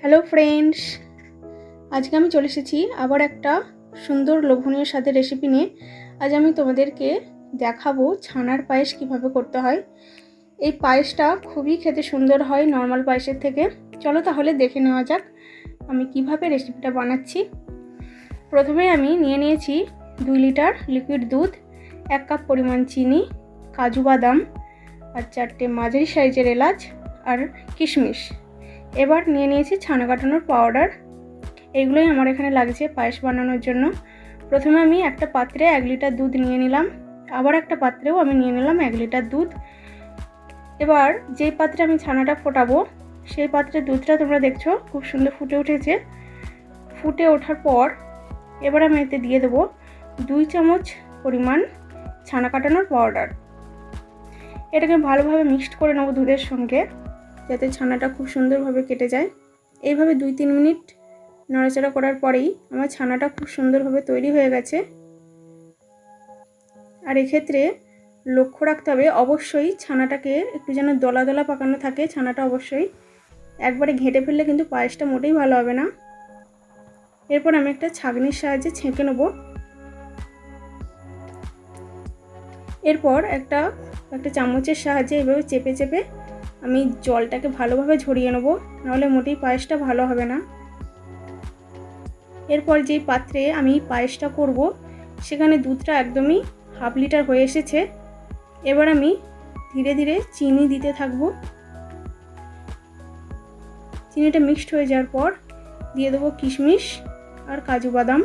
Hello friends, আজকে আমি চলে এসেছি আবার একটা সুন্দর লোভনীয় স্বাদের রেসিপি নিয়ে। আজ আমি তোমাদেরকে দেখাবো ছানার পায়েস কিভাবে করতে হয়। এই পায়েসটা খুবই খেতে সুন্দর হয় নর্মাল পায়েসের থেকে। চলো তাহলে দেখে নেওয়া যাক আমি কিভাবে রেসিপিটা বানাচ্ছি। প্রথমে আমি নিয়ে নিয়েছি 2 লিটার লিকুইড দুধ, 1 কাপ পরিমাণ চিনি, কাজু বাদাম আর 4টে মাঝারি সাইজের এলাচ আর কিশমিশ। এবার নিয়ে নিয়েছি ছানা কাটানোর পাউডার। এইগুলোই আমার এখানে লাগছে পায়েস বানানোর জন্য। প্রথমে আমি একটা পাত্রে 1 লিটার দুধ নিয়ে নিলাম, আবার একটা পাত্রেও আমি নিয়ে নিলাম 1 লিটার দুধ। এবার যেই পাত্রে আমি ছানাটা ফোটাবো সেই পাত্রে দুধটা তোমরা দেখছো খুব সুন্দর ফুটে উঠেছে। ফুটে ওঠার পর এবার আমি এতে দিয়ে দেবো 2 চামচ পরিমাণ ছানা কাটানোর পাউডার। এটাকে ভালোভাবে মিক্সড করে নেবো দুধের সঙ্গে, যাতে ছানাটা খুব সুন্দরভাবে কেটে যায়। এইভাবে 2-3 মিনিট নাড়াচাড়া করার পরেই আমার ছানাটা খুব সুন্দরভাবে তৈরি হয়ে গেছে। আর এক্ষেত্রে লক্ষ্য রাখতে হবে অবশ্যই ছানাটাকে একটু যেন দলা দলা পাকানো থাকে। ছানাটা অবশ্যই একবারে ঘেঁটে ফেললে কিন্তু পায়েসটা মোটেই ভালো হবে না। এরপর আমি একটা ছাঁকনির সাহায্যে ছেঁকে নেব। এরপর একটা চামচের সাহায্যে এভাবে চেপে চেপে আমি জলটাকে ভালোভাবে ঝরিয়ে নেব, নাহলে মোটেই পায়েসটা ভালো হবে না। এরপর যেই পাত্রে আমি পায়েসটা করব সেখানে দুধটা একদমই 1/2 লিটার হয়ে এসেছে। এবার আমি ধীরে ধীরে চিনি দিতে থাকব। চিনিটা মিক্সড হয়ে যাওয়ার পর দিয়ে দেবো কিশমিশ আর কাজু বাদাম।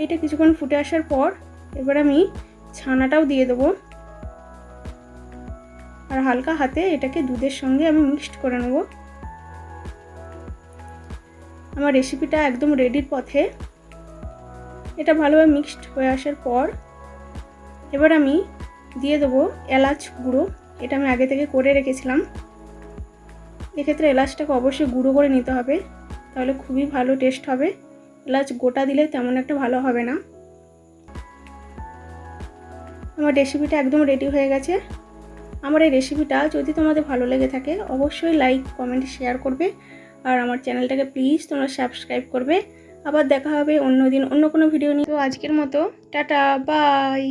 এটা কিছুক্ষণ ফুটে আসার পর এবার আমি ছানাটাও দিয়ে দেবো আর হালকা হাতে এটাকে দুধের সঙ্গে আমি মিক্সড করে নেব। আমার রেসিপিটা একদম রেডির পথে। এটা ভালোভাবে মিক্সড হয়ে আসার পর এবার আমি দিয়ে দেবো এলাচ গুঁড়ো। এটা আমি আগে থেকে করে রেখেছিলাম। এক্ষেত্রে এলাচটাকে অবশ্যই গুঁড়ো করে নিতে হবে, তাহলে খুবই ভালো টেস্ট হবে। এলাচ গোটা দিলে তেমন একটা ভালো হবে না। আমার রেসিপিটা একদম রেডি হয়ে গেছে। আমার এই রেসিপিটা যদি তোমাদের ভালো লেগে থাকে অবশ্যই লাইক, কমেন্ট, শেয়ার করবে। আর আমার চ্যানেলটাকে প্লিজ তোমরা সাবস্ক্রাইব করবে। আবার দেখা হবে অন্য দিন অন্য কোনো ভিডিও নিয়ে। তো আজকের মতো টাটা, বাই।